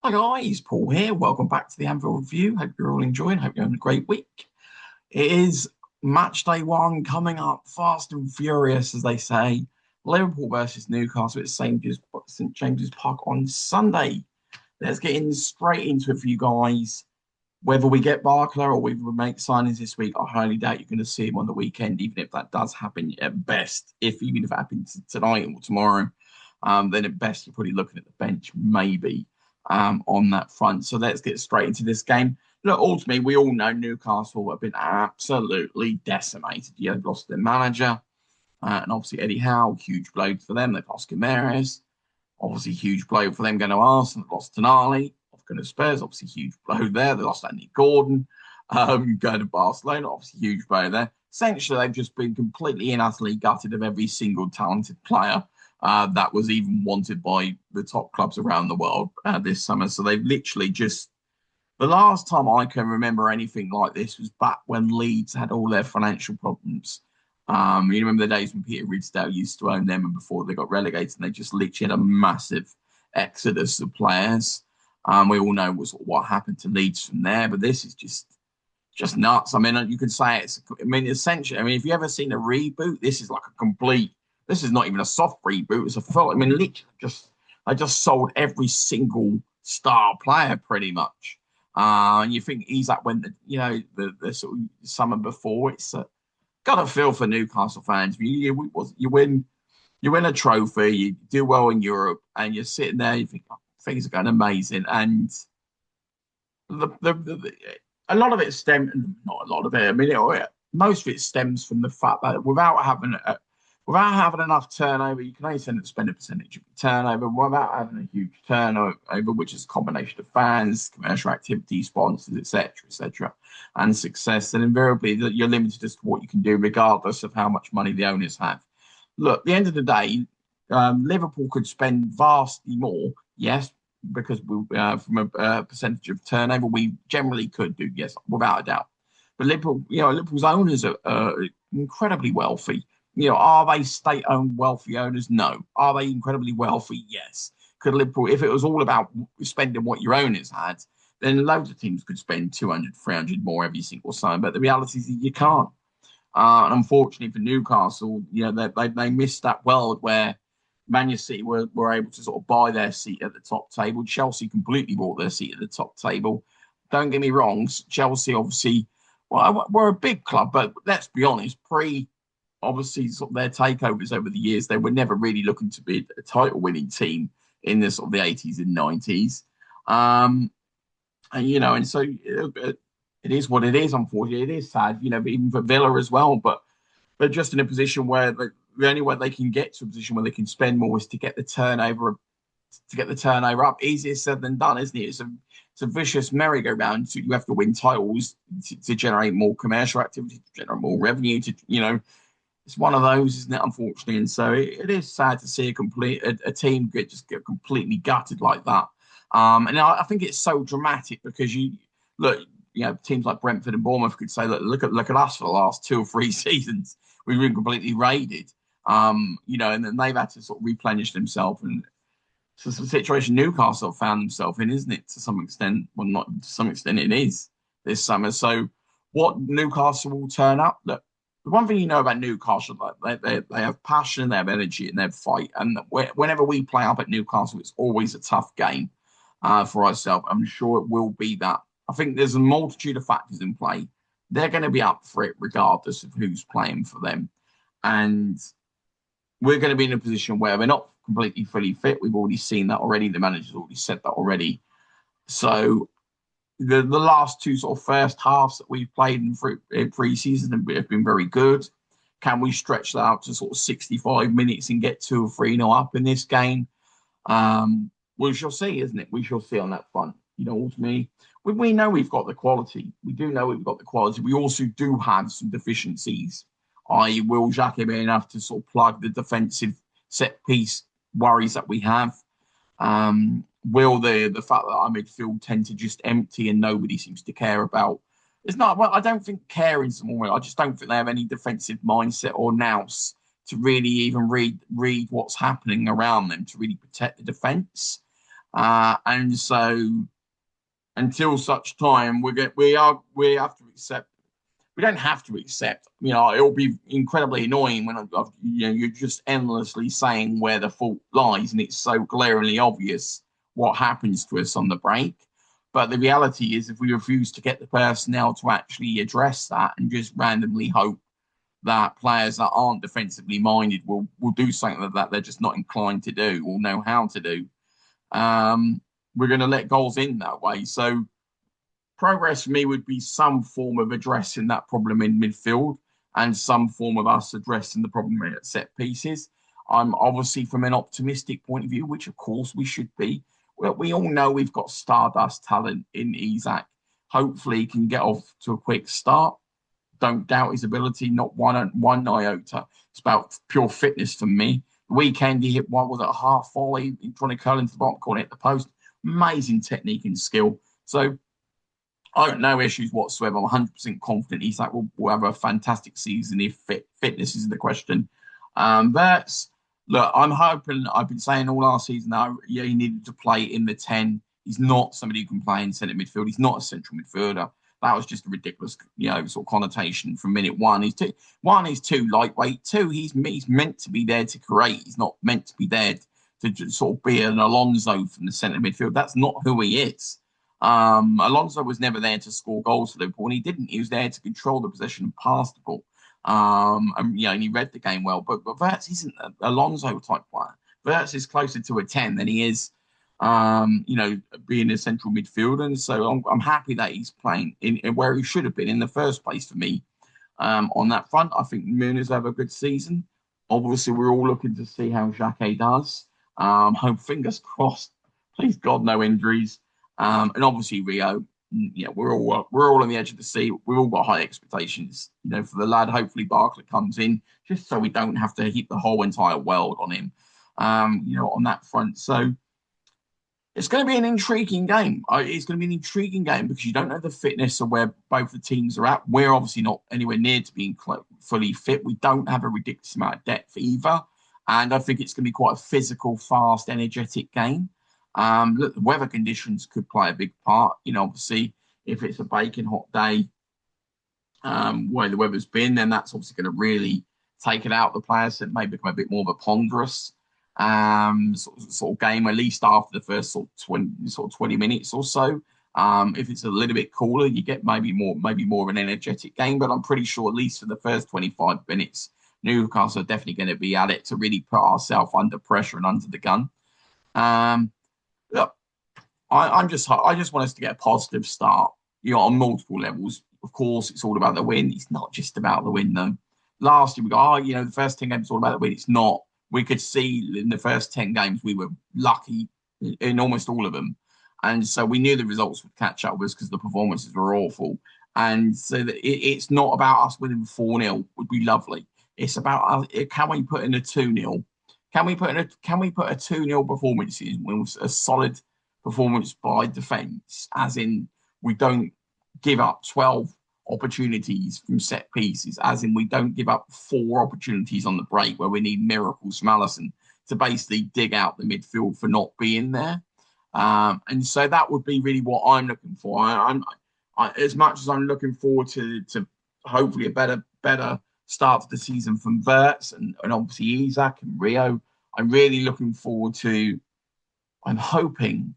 Hi guys, Paul here. Welcome back to the Anvil Review. Hope you're all enjoying. Hope you're having a great week. It is match day one coming up, fast and furious, as they say. Liverpool versus Newcastle at St James's Park on Sunday. Let's get in straight into it for you guys. Whether we get Barkler or whether we make signings this week, I highly doubt you're going to see him on the weekend, even if that does happen at best. Even if it happens tonight or tomorrow, then at best you're probably looking at the bench, maybe on that front. So let's get straight into this game. Look, ultimately, we all know Newcastle have been absolutely decimated. Yeah, they've lost their manager, and obviously Eddie Howe, huge blow for them. They've lost Gimenez, obviously huge blow for them going to Arsenal. They've lost Tonali, going to Spurs, obviously huge blow there. They lost Andy Gordon, going to Barcelona, obviously huge blow there. Essentially, they've just been completely and utterly gutted of every single talented player that was even wanted by the top clubs around the world this summer. So they've literally just, the last time I can remember anything like this was back when Leeds had all their financial problems. You remember the days when Peter Ridsdale used to own them and before they got relegated, and they just literally had a massive exodus of players. We all know what happened to Leeds from there, but this is just nuts. I mean, you could say essentially, if you ever seen a reboot, this is like a complete, this is not even a soft reboot, it's a full, literally they just sold every single star player pretty much. And you think he's like when the sort of summer before, it's got a feel for Newcastle fans. You win a trophy, you do well in Europe, and you're sitting there, you think, oh, things are going amazing. And a lot of it stemmed, not a lot of it, most of it stems from the fact that without having enough turnover, you can only spend a percentage of turnover. Without having a huge turnover, which is a combination of fans, commercial activity, sponsors, etc., and success, then invariably you're limited as to what you can do, regardless of how much money the owners have. Look, at the end of the day, Liverpool could spend vastly more, yes, because from a percentage of turnover, we generally could do, yes, without a doubt. But Liverpool's owners are incredibly wealthy. Are they state-owned wealthy owners? No. Are they incredibly wealthy? Yes. Could Liverpool, if it was all about spending what your owners had, then loads of teams could spend 200, 300 more every single time. But the reality is that you can't. And unfortunately for Newcastle, they missed that world where Man City were able to sort of buy their seat at the top table. Chelsea completely bought their seat at the top table. Don't get me wrong, Chelsea obviously were a big club, but let's be honest, obviously sort of their takeovers over the years, they were never really looking to be a title winning team in the sort of the 80s and 90s. And so it is what it is. Unfortunately, it is sad, even for Villa as well. But they're just in a position where the only way they can get to a position where they can spend more is to get the turnover up. Easier said than done, isn't it? It's a vicious merry-go-round. So you have to win titles to generate more commercial activity, to generate more revenue. It's one of those, isn't it? Unfortunately, and so it is sad to see a team get completely gutted like that. And I think it's so dramatic because teams like Brentford and Bournemouth could say, look at us for the last 2 or 3 seasons. We've been completely raided. And then they've had to sort of replenish themselves. And so it's a situation Newcastle found themselves in, isn't it? To some extent, well, not to some extent, it is this summer. So what Newcastle will turn up? Look, the one thing you know about Newcastle, they have passion, they have energy, and they have fight. And whenever we play up at Newcastle, it's always a tough game for ourselves. I'm sure it will be that. I think there's a multitude of factors in play. They're going to be up for it regardless of who's playing for them. And we're going to be in a position where we're not completely fully fit. We've already seen that already. The manager's already said that already. So the last 2 sort of first halves that we've played in pre-season have been very good. Can we stretch that out to sort of 65 minutes and get 2 or 3-0 up in this game? We shall see, isn't it? We shall see on that front. Ultimately, we know we've got the quality. We do know we've got the quality. We also do have some deficiencies. Will Xhaka be enough to sort of plug the defensive set piece worries that we have? Will the fact that our midfield tend to just empty and nobody seems to care about? It's not. Well, I don't think caring somewhere. I just don't think they have any defensive mindset or nous to really even read what's happening around them to really protect the defence. And so until such time, we have to accept. We don't have to accept. It'll be incredibly annoying when you're just endlessly saying where the fault lies, and it's so glaringly obvious what happens to us on the break. But the reality is, if we refuse to get the personnel to actually address that and just randomly hope that players that aren't defensively minded will do something that they're just not inclined to do or know how to do, we're going to let goals in that way. So progress for me would be some form of addressing that problem in midfield and some form of us addressing the problem at set pieces. I'm obviously from an optimistic point of view, which of course we should be. Well, we all know we've got stardust talent in Isak. Hopefully, he can get off to a quick start. Don't doubt his ability, not one iota. It's about pure fitness for me. The weekend he hit one was at a half volley, trying to curl into the bottom corner at the post. Amazing technique and skill. So I got no issues whatsoever. I'm 100% confident Isak will have a fantastic season if fitness is the question. That's look. I'm hoping. I've been saying all last season that he needed to play in the 10. He's not somebody who can play in centre midfield. He's not a central midfielder. That was just a ridiculous, sort of connotation from minute one. He's too lightweight. Two, he's meant to be there to create. He's not meant to be there to just sort of be an Alonso from the centre midfield. That's not who he is. Alonso was never there to score goals for Liverpool, and he didn't. He was there to control the possession and pass the ball. And he read the game well. But Verts isn't an Alonso type player. Verts is closer to a 10 than he is, being a central midfielder. And so I'm happy that he's playing in where he should have been in the first place for me. On that front, I think Muniz have a good season. Obviously, we're all looking to see how Xhaka does. Hope fingers crossed. Please God, no injuries. And obviously Rio, we're all on the edge of the seat. We've all got high expectations, for the lad. Hopefully Barkley comes in just so we don't have to heap the whole entire world on him, on that front. So it's going to be an intriguing game. It's going to be an intriguing game because you don't know the fitness of where both the teams are at. We're obviously not anywhere near to being fully fit. We don't have a ridiculous amount of depth either. And I think it's going to be quite a physical, fast, energetic game. Look, the weather conditions could play a big part. Obviously, if it's a baking hot day, where the weather's been, then that's obviously going to really take it out of the players. It may become a bit more of a ponderous sort of game, at least after the first sort of 20 minutes or so. If it's a little bit cooler, you get maybe more of an energetic game. But I'm pretty sure at least for the first 25 minutes, Newcastle are definitely going to be at it to really put ourselves under pressure and under the gun. Look, I just want us to get a positive start, on multiple levels. Of course, it's all about the win. It's not just about the win, though. Last year we go, the first 10 games is all about the win. It's not. We could see in the first 10 games we were lucky in almost all of them. And so we knew the results would catch up with us because the performances were awful. And so it's not about us winning 4-0 would be lovely. It's about can we put in a 2-0? Can we put a 2-0 performance in with a solid performance by defence, as in we don't give up 12 opportunities from set pieces, as in we don't give up 4 opportunities on the break where we need miracles from Alisson to basically dig out the midfield for not being there. And so that would be really what I'm looking for. I as much as I'm looking forward to hopefully a better start to the season from Verts and obviously Isak and Rio, I'm really looking forward to. I'm hoping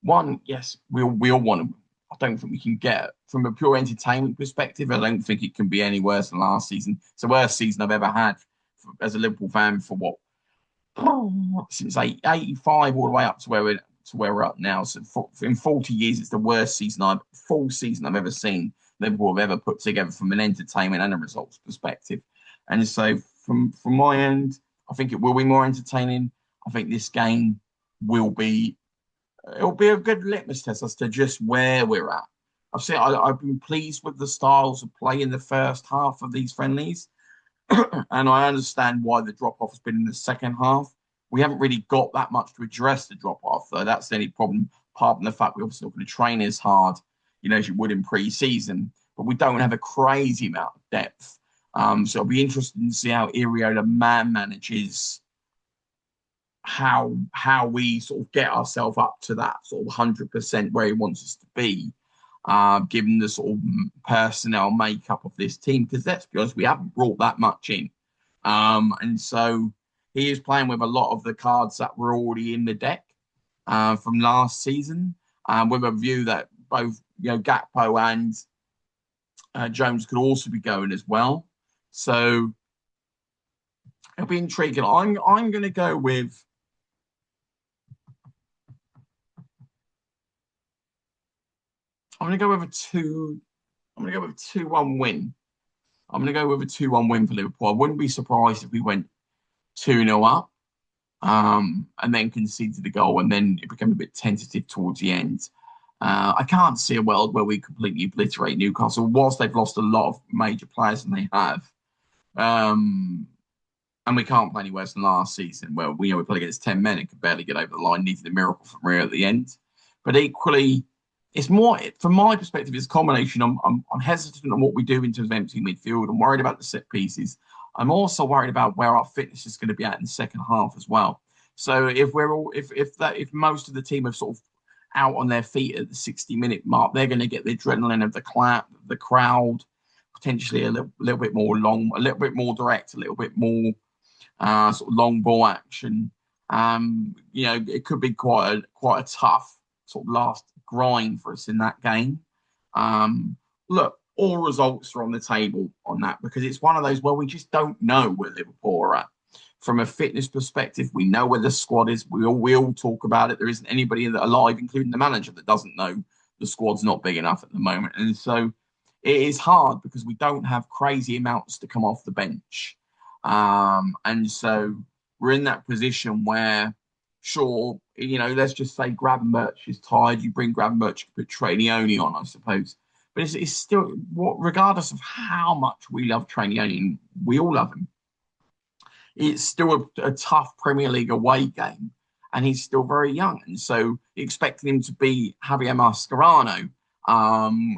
one, yes, we all want to. I don't think we can get from a pure entertainment perspective. I don't think it can be any worse than last season. It's the worst season I've ever had as a Liverpool fan for since 85 all the way up to where we're up now. So in 40 years, it's the worst full season I've ever seen Liverpool have ever put together from an entertainment and a results perspective. And so from my end, I think it will be more entertaining. I think this game it'll be a good litmus test as to just where we're at. I've been pleased with the styles of play in the first half of these friendlies, and I understand why the drop off has been in the second half. We haven't really got that much to address the drop off, though. That's the only problem, apart from the fact we're obviously not going to train as hard, as you would in pre-season, but we don't have a crazy amount of depth. So it'll be interesting to see how Iriola manages how we sort of get ourselves up to that sort of 100% where he wants us to be, given the sort of personnel makeup of this team. Because let's be honest, we haven't brought that much in, and so he is playing with a lot of the cards that were already in the deck from last season, with a view that both Gakpo and Jones could also be going as well. So it'll be intriguing. I'm going to go with. I'm going to go with a two. I'm going to go with a 2-1 win. I'm going to go with a 2-1 win for Liverpool. I wouldn't be surprised if we went 2-0 up, and then conceded the goal, and then it became a bit tentative towards the end. I can't see a world where we completely obliterate Newcastle, whilst they've lost a lot of major players, and they have. And we can't play any worse than last season, where we played against 10 men and could barely get over the line, needed a miracle from Rio at the end. But equally, it's more, from my perspective, it's a combination. I'm hesitant on what we do in terms of empty midfield. I'm worried about the set pieces. I'm also worried about where our fitness is going to be at in the second half as well. So if if most of the team are sort of out on their feet at the 60-minute mark, they're going to get the adrenaline of the clap, the crowd, potentially a little bit more long, a little bit more direct, a little bit more sort of long ball action. It could be quite a tough sort of last grind for us in that game. Look, all results are on the table on that, because it's one of those where we just don't know where Liverpool are at. From a fitness perspective, we know where the squad is. We all talk about it. There isn't anybody alive, including the manager, that doesn't know the squad's not big enough at the moment. And so it is hard because we don't have crazy amounts to come off the bench. And so we're in that position where, sure, let's just say Gravenberch is tired. You bring Gravenberch, you put Trainioni on, I suppose. But it's still, regardless of how much we love Trainioni, we all love him, it's still a tough Premier League away game, and he's still very young. And so expecting him to be Javier Mascherano,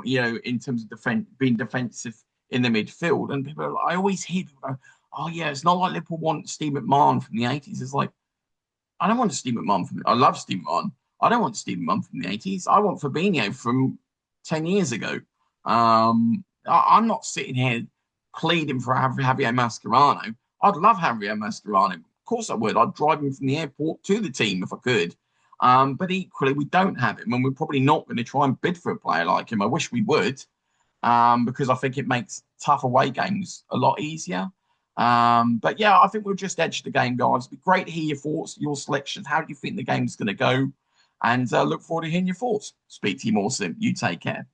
in terms of being defensive in the midfield. And I always hear people go, oh, yeah, it's not like Liverpool want Steve McMahon from the 80s. It's like, I don't want Steve McMahon I love Steve McMahon. I don't want Steve McMahon from the 80s. I want Fabinho from 10 years ago. I'm not sitting here pleading for Javier Mascherano. I'd love Javier Mascherano. Of course I would. I'd drive him from the airport to the team if I could. But equally, we don't have him, and we're probably not going to try and bid for a player like him. I wish we would, because I think it makes tough away games a lot easier. But yeah, I think we'll just edge the game, guys. It'd be great to hear your thoughts, your selections. How do you think the game's going to go? And look forward to hearing your thoughts. Speak to you more soon. You take care.